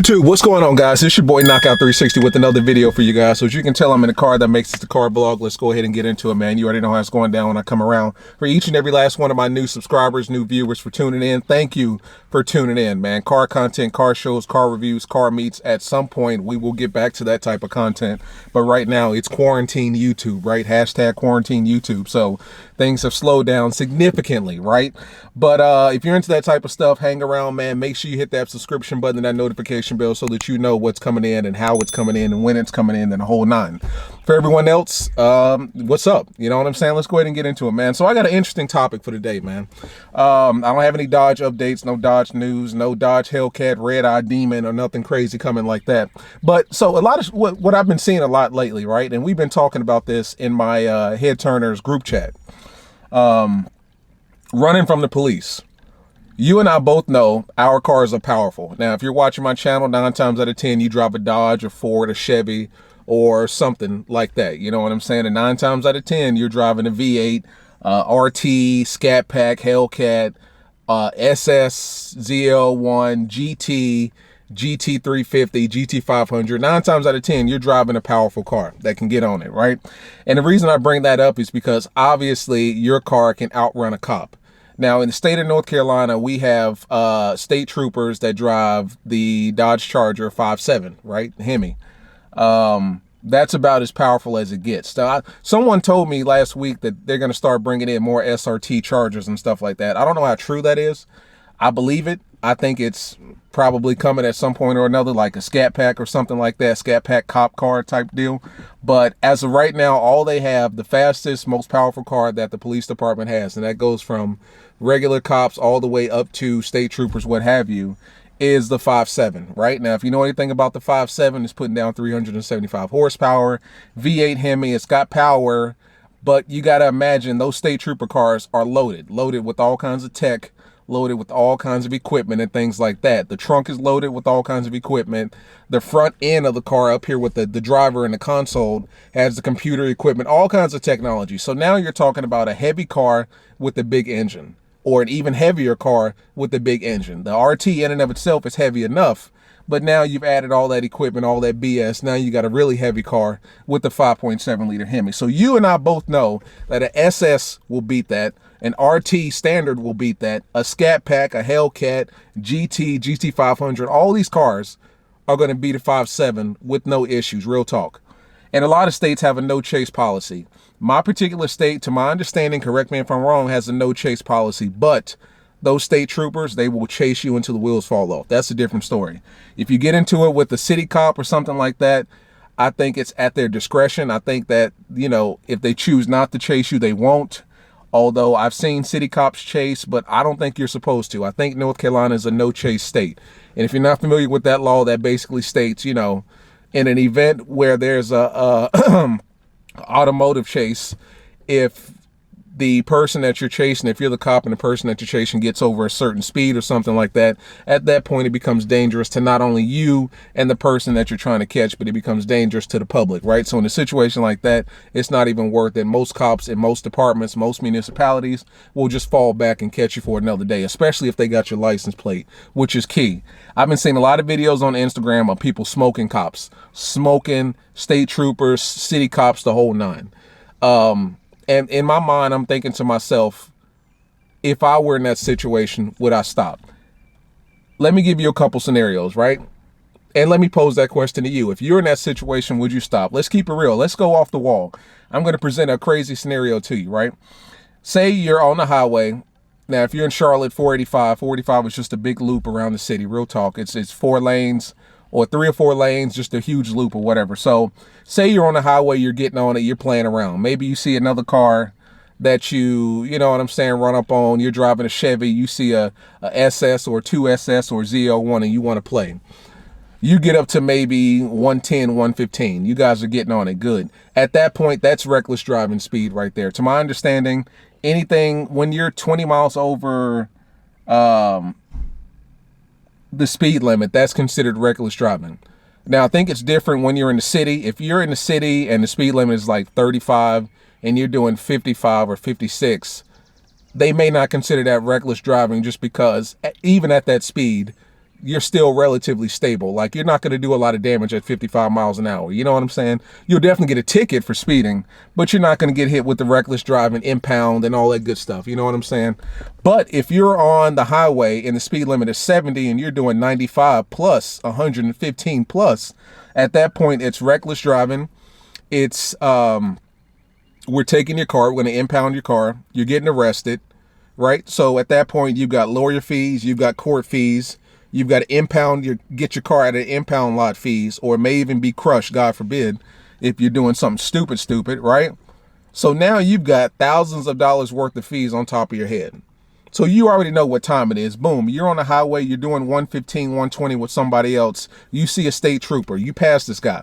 YouTube, what's going on, guys? It's your boy KNOCKOUT360 with another video for you guys. So as you can tell, I'm in a car that makes it the car vlog. Let's go ahead and get into it, man. You already know how it's going down when I come around. For each and every last one of my new subscribers, new viewers for tuning in, thank you for tuning in, man. Car content, car shows, car reviews, car meets. At some point, we will get back to that type of content. But right now, it's quarantine YouTube, right? Hashtag quarantine YouTube. So things have slowed down significantly, right? But if you're into that type of stuff, hang around, man. Make sure you hit that subscription button and that notification bell so that you know what's coming in and how it's coming in and when it's coming in and the whole nine. For everyone else, what's up? You know what I'm saying? Let's go ahead and get into it, man. So I got an interesting topic for today, man. I don't have any Dodge updates, no Dodge news, no Dodge Hellcat, Red Eye Demon, or nothing crazy coming like that. But so a lot of what I've been seeing a lot lately, right? And we've been talking about this in my Head Turners group chat. Running from the police. You and I both know our cars are powerful. Now, if you're watching my channel, 9 times out of 10, you drive a Dodge, a Ford, a Chevy, or something like that. You know what I'm saying? And 9 times out of 10, you're driving a V8, RT, Scat Pack, Hellcat, SS, ZL1, GT, GT350, GT500. 9 times out of 10, you're driving a powerful car that can get on it, right? And the reason I bring that up is because obviously your car can outrun a cop. Now, in the state of North Carolina, we have state troopers that drive the Dodge Charger 5.7, right? Hemi. That's about as powerful as it gets. Now, someone told me last week that they're going to start bringing in more SRT Chargers and stuff like that. I don't know how true that is. I believe it. I think it's probably coming at some point or another, like a Scat Pack or something like that, Scat Pack cop car type deal. But as of right now, all they have, the fastest, most powerful car that the police department has, and that goes from regular cops all the way up to state troopers, what have you, is the 5.7, right? Now, if you know anything about the 5.7, it's putting down 375 horsepower, V8 Hemi, it's got power, but you got to imagine those state trooper cars are loaded with all kinds of tech, loaded with all kinds of equipment and things like that. The trunk is loaded with all kinds of equipment. The front end of the car up here with the driver and the console has the computer equipment, all kinds of technology. So now you're talking about a heavy car with a big engine, or an even heavier car with a big engine. The RT in and of itself is heavy enough, but now you've added all that equipment, all that BS. Now you got a really heavy car with the 5.7 liter Hemi. So you and I both know that an SS will beat that. An RT standard will beat that. A Scat Pack, a Hellcat, GT, GT500, all these cars are going to beat a 5.7 with no issues, real talk. And a lot of states have a no chase policy. My particular state, to my understanding, correct me if I'm wrong, has a no chase policy, but those state troopers, they will chase you until the wheels fall off. That's a different story. If you get into it with the city cop or something like that, I think it's at their discretion. I think that, you know, if they choose not to chase you, they won't. Although I've seen city cops chase, but I don't think you're supposed to. I think North Carolina is a no chase state. And if you're not familiar with that law, that basically states, you know, in an event where there's a automotive chase, if the person that you're chasing, if you're the cop and the person that you're chasing gets over a certain speed or something like that, at that point it becomes dangerous to not only you and the person that you're trying to catch, but it becomes dangerous to the public, right? So in a situation like that, it's not even worth it. Most cops in most departments, most municipalities will just fall back and catch you for another day, especially if they got your license plate, which is key. I've been seeing a lot of videos on Instagram of people smoking cops, smoking state troopers, city cops, the whole nine. And in my mind, I'm thinking to myself, if I were in that situation, would I stop? Let me give you a couple scenarios, right? And let me pose that question to you. If you're in that situation, would you stop? Let's keep it real. Let's go off the wall. I'm going to present a crazy scenario to you, right? Say you're on the highway. Now, if you're in Charlotte, 485 is just a big loop around the city. Real talk. It's 4 lanes. Or 3 or 4 lanes, just a huge loop or whatever. So say you're on the highway, you're getting on it, you're playing around. Maybe you see another car that you know what I'm saying, run up on. You're driving a Chevy, you see a SS or 2SS or ZL1 and you want to play. You get up to maybe 110, 115. You guys are getting on it good. At that point, that's reckless driving speed right there. To my understanding, anything when you're 20 miles over the speed limit, that's considered reckless driving. Now, I think it's different when you're in the city. If you're in the city and the speed limit is like 35 and you're doing 55 or 56, they may not consider that reckless driving just because even at that speed, you're still relatively stable. Like, you're not going to do a lot of damage at 55 miles an hour. You know what I'm saying? You'll definitely get a ticket for speeding, but you're not going to get hit with the reckless driving, impound, and all that good stuff. You know what I'm saying? But if you're on the highway and the speed limit is 70 and you're doing 95 plus, 115 plus, at that point, it's reckless driving. It's, we're taking your car. We're going to impound your car. You're getting arrested, right? So at that point, you've got lawyer fees. You've got court fees. You've got to get your car at an impound lot fees, or it may even be crushed, God forbid, if you're doing something stupid, right? So now you've got thousands of dollars worth of fees on top of your head. So you already know what time it is. Boom, you're on the highway, you're doing 115, 120 with somebody else. You see a state trooper, you pass this guy.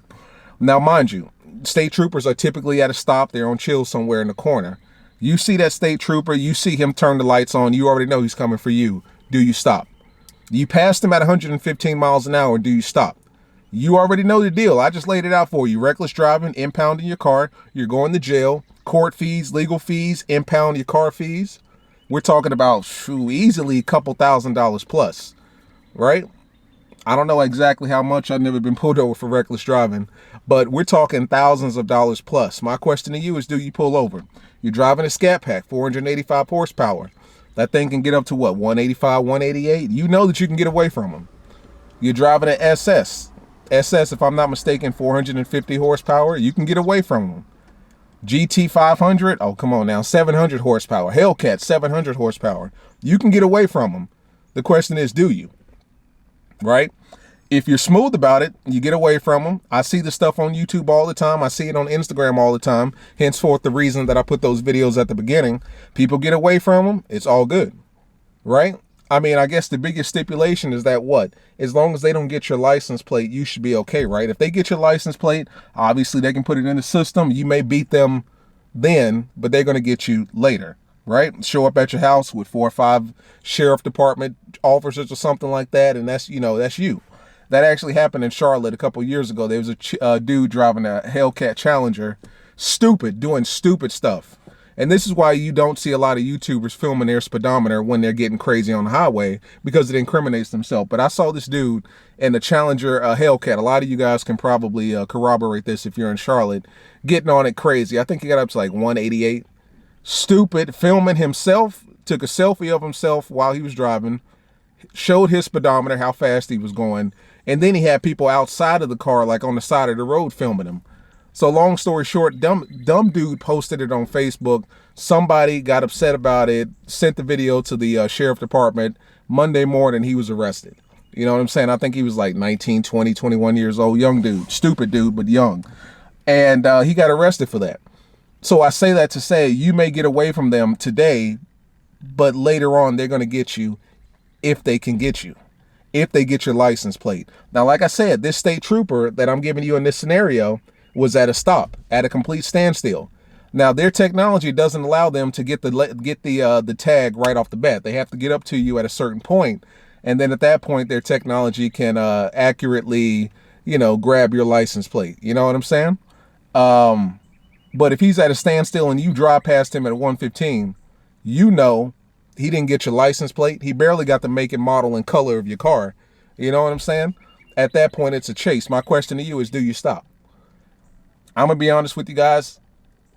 Now, mind you, state troopers are typically at a stop. They're on chill somewhere in the corner. You see that state trooper, you see him turn the lights on, you already know he's coming for you. Do you stop? You passed him at 115 miles an hour. Do you stop? You already know the deal. I just laid it out for you. Reckless driving, impounding your car. You're going to jail. Court fees, legal fees, impound your car fees. We're talking about easily a couple $1,000s plus, right? I don't know exactly how much. I've never been pulled over for reckless driving, but we're talking thousands of dollars plus. My question to you is, do you pull over? You're driving a Scat Pack, 485 horsepower. That thing can get up to what, 185, 188? You know that you can get away from them. You're driving an SS. SS, if I'm not mistaken, 450 horsepower. You can get away from them. GT 500, oh, come on now, 700 horsepower. Hellcat, 700 horsepower. You can get away from them. The question is, do you? Right? If you're smooth about it, you get away from them. I see the stuff on YouTube all the time. I see it on Instagram all the time. Henceforth, the reason that I put those videos at the beginning. People get away from them. It's all good. Right? I mean, I guess the biggest stipulation is that what? As long as they don't get your license plate, you should be okay, right? If they get your license plate, obviously they can put it in the system. You may beat them then, but they're going to get you later, right? Show up at your house with 4 or 5 sheriff department officers or something like that, and that's, you know, that's you. That actually happened in Charlotte a couple years ago. There was a dude driving a Hellcat Challenger, doing stupid stuff. And this is why you don't see a lot of YouTubers filming their speedometer when they're getting crazy on the highway, because it incriminates themselves. But I saw this dude in the Challenger Hellcat. A lot of you guys can probably corroborate this if you're in Charlotte, getting on it crazy. I think he got up to like 188. Stupid, filming himself, took a selfie of himself while he was driving, showed his speedometer, how fast he was going, and then he had people outside of the car, like on the side of the road, filming him. So long story short, dumb dude posted it on Facebook. Somebody got upset about it, sent the video to the sheriff department. Monday morning, he was arrested. You know what I'm saying? I think he was like 19, 20, 21 years old. Young dude. Stupid dude, but young. And he got arrested for that. So I say that to say, you may get away from them today, but later on, they're going to get you if they can get you. If they get your license plate. Now, like I said, this state trooper that I'm giving you in this scenario was at a stop, at a complete standstill. Now, their technology doesn't allow them to get the tag right off the bat. They have to get up to you at a certain point, and then at that point, their technology can accurately, you know, grab your license plate. You know what I'm saying? But if he's at a standstill and you drive past him at 115, you know he didn't get your license plate. He barely got the make and model and color of your car. You know what I'm saying? At that point, it's a chase. My question to you is, do you stop? I'm going to be honest with you guys.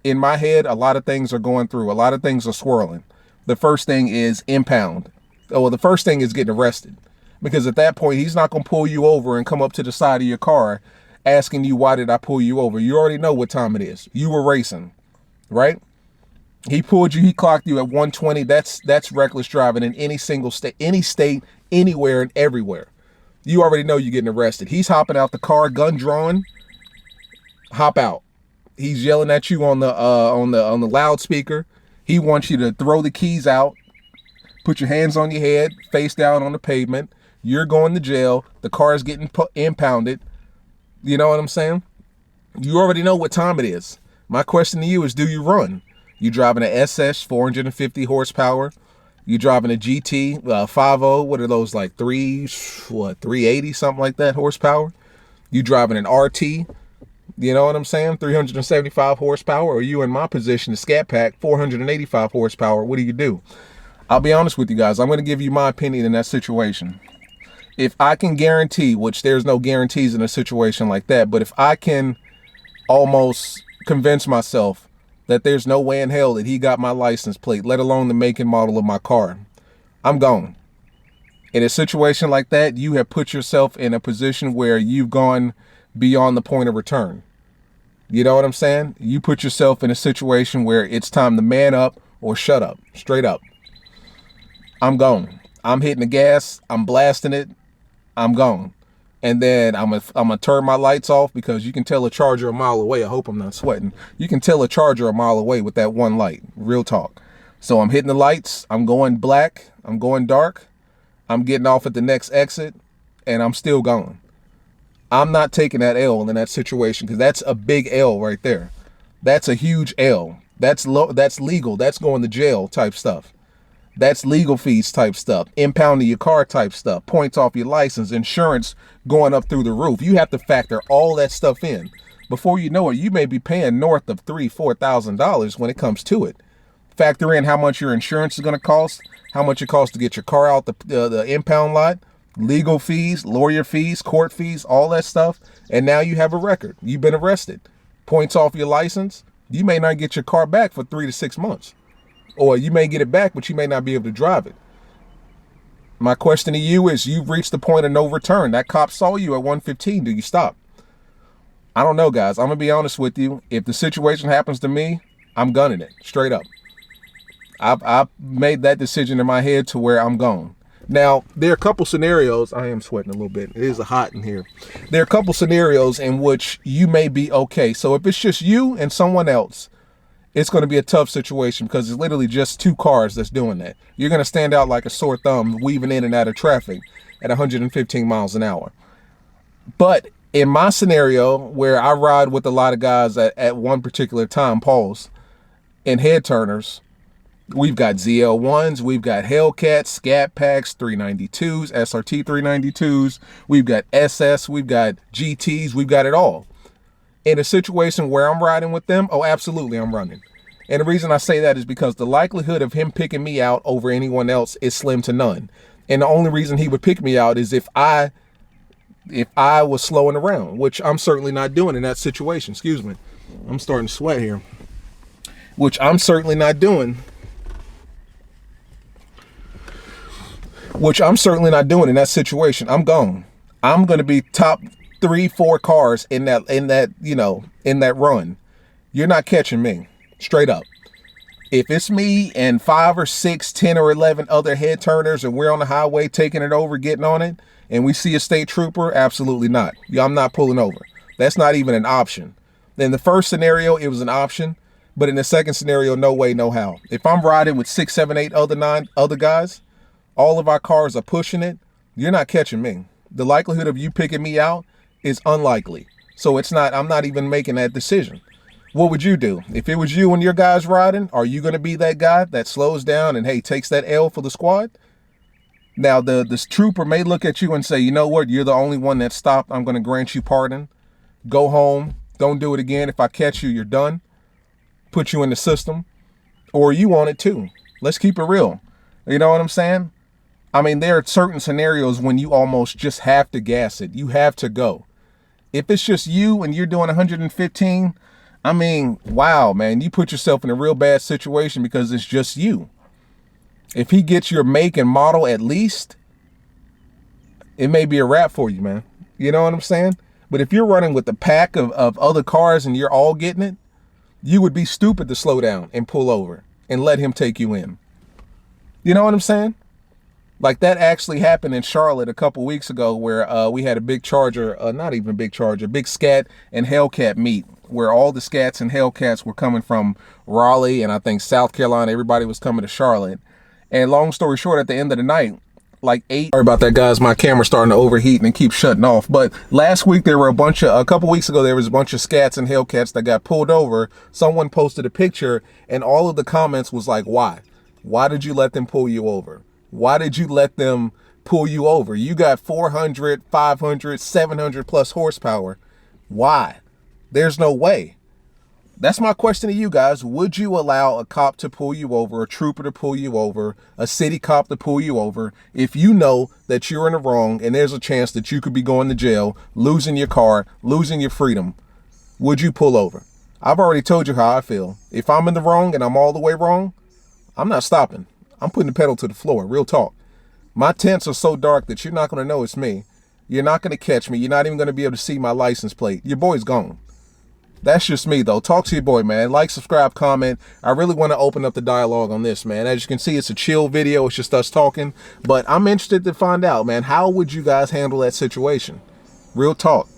In my head, a lot of things are going through. A lot of things are swirling. The first thing is impound. Oh, the first thing is getting arrested. Because at that point, he's not going to pull you over and come up to the side of your car asking you, why did I pull you over? You already know what time it is. You were racing, right? He pulled you, he clocked you at 120. That's reckless driving in any single state, anywhere and everywhere. You already know you're getting arrested. He's hopping out the car, gun drawn. Hop out. He's yelling at you on the loudspeaker. He wants you to throw the keys out, put your hands on your head, face down on the pavement. You're going to jail. The car is getting impounded. You know what I'm saying? You already know what time it is. My question to you is, do you run? You driving an SS, 450 horsepower. You driving a GT 50. What are those, like 380, something like that horsepower? You driving an RT. You know what I'm saying? 375 horsepower. Or you in my position, the Scat Pack, 485 horsepower. What do you do? I'll be honest with you guys. I'm going to give you my opinion in that situation. If I can guarantee, which there's no guarantees in a situation like that, but if I can almost convince myself that there's no way in hell that he got my license plate, let alone the make and model of my car, I'm gone. In a situation like that, you have put yourself in a position where you've gone beyond the point of return. You know what I'm saying? You put yourself in a situation where it's time to man up or shut up, straight up. I'm gone. I'm hitting the gas. I'm blasting it. I'm gone. And then I'm gonna turn my lights off, because you can tell a charger a mile away. I hope I'm not sweating. You can tell a charger a mile away with that one light. Real talk. So I'm hitting the lights. I'm going black. I'm going dark. I'm getting off at the next exit, and I'm still going. I'm not taking that L in that situation, because that's a big L right there. That's a huge L. That's legal. That's going to jail type stuff. That's legal fees type stuff, impounding your car type stuff, points off your license, insurance going up through the roof. You have to factor all that stuff in. Before you know it, you may be paying north of $3,000-$4,000 when it comes to it. Factor in how much your insurance is going to cost, how much it costs to get your car out the impound lot, legal fees, lawyer fees, court fees, all that stuff. And now you have a record. You've been arrested. Points off your license. You may not get your car back for 3 to 6 months. Or you may get it back, but you may not be able to drive it. My question to you is, you've reached the point of no return. That cop saw you at 115. Do you stop? I don't know, guys. I'm going to be honest with you. If the situation happens to me, I'm gunning it. Straight up. I've made that decision in my head to where I'm gone. Now, there are a couple scenarios. I am sweating a little bit. It is hot in here. There are a couple scenarios in which you may be okay. So if it's just you and someone else, it's going to be a tough situation, because it's literally just 2 cars that's doing that. You're going to stand out like a sore thumb weaving in and out of traffic at 115 miles an hour. But in my scenario, where I ride with a lot of guys at one particular time, pause, and head turners, we've got ZL1s, we've got Hellcats, Scat Packs, 392s, SRT 392s, we've got SS, we've got GTs, we've got it all. In a situation where I'm riding with them, oh, absolutely, I'm running. And the reason I say that is because the likelihood of him picking me out over anyone else is slim to none. And the only reason he would pick me out is if I was slowing around, which I'm certainly not doing in that situation. Excuse me. I'm starting to sweat here. Which I'm certainly not doing. Which I'm certainly not doing in that situation. I'm gone. I'm going to be top 3-4 cars in that run. You're not catching me. Straight up. If it's me and 5 or 6, 10 or 11 other head turners, and we're on the highway taking it over, getting on it, and we see a state trooper, absolutely not. I'm not pulling over. That's not even an option. In the first scenario, it was an option, but in the second scenario, no way, no how. If I'm riding with 6, 7, 8 other guys, all of our cars are pushing it, you're not catching me. The likelihood of you picking me out is unlikely. So I'm not even making that decision. What would you do? If it was you and your guys riding, are you going to be that guy that slows down and, hey, takes that L for the squad? Now, this trooper may look at you and say, you know what, you're the only one that stopped. I'm going to grant you pardon. Go home. Don't do it again. If I catch you, you're done. Put you in the system. Or you want it too. Let's keep it real. You know what I'm saying? I mean, there are certain scenarios when you almost just have to gas it. You have to go. If it's just you and you're doing 115, I mean, wow, man, you put yourself in a real bad situation because it's just you. If he gets your make and model at least, it may be a wrap for you, man. You know what I'm saying? But if you're running with a pack of other cars and you're all getting it, you would be stupid to slow down and pull over and let him take you in. You know what I'm saying? Like that actually happened in Charlotte a couple weeks ago, where we had a big Charger, not even a big Charger, big Scat and Hellcat meet, where all the Scats and Hellcats were coming from Raleigh and I think South Carolina. Everybody was coming to Charlotte. And long story short, at the end of the night, like 8, sorry about that, guys, my camera's starting to overheat and keep shutting off. But last week there were a couple weeks ago, there was a bunch of Scats and Hellcats that got pulled over. Someone posted a picture and all of the comments was like, why? Why did you let them pull you over? Why did you let them pull you over? You got 400, 500, 700 plus horsepower. Why? There's no way. That's my question to you guys. Would you allow a cop to pull you over, a trooper to pull you over, a city cop to pull you over, if you know that you're in the wrong and there's a chance that you could be going to jail, losing your car, losing your freedom? Would you pull over? I've already told you how I feel. If I'm in the wrong and I'm all the way wrong, I'm not stopping. I'm putting the pedal to the floor. Real talk. My tints are so dark that you're not going to know it's me. You're not going to catch me. You're not even going to be able to see my license plate. Your boy's gone. That's just me, though. Talk to your boy, man. Like, subscribe, comment. I really want to open up the dialogue on this, man. As you can see, it's a chill video. It's just us talking. But I'm interested to find out, man, how would you guys handle that situation? Real talk.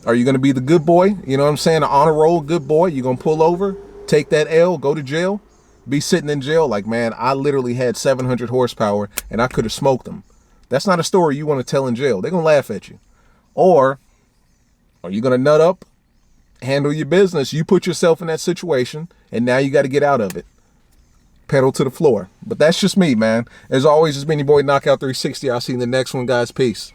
Are you going to be the good boy? You know what I'm saying? An honor roll good boy. You going to pull over, take that L, go to jail, be sitting in jail like, man, I literally had 700 horsepower and I could have smoked them. That's not a story you want to tell in jail. They're going to laugh at you. Or are you going to nut up, handle your business? You put yourself in that situation and now you got to get out of it. Pedal to the floor. But that's just me, man. As always, it's been your boy KNOCKOUT360. I'll see you in the next one, guys. Peace.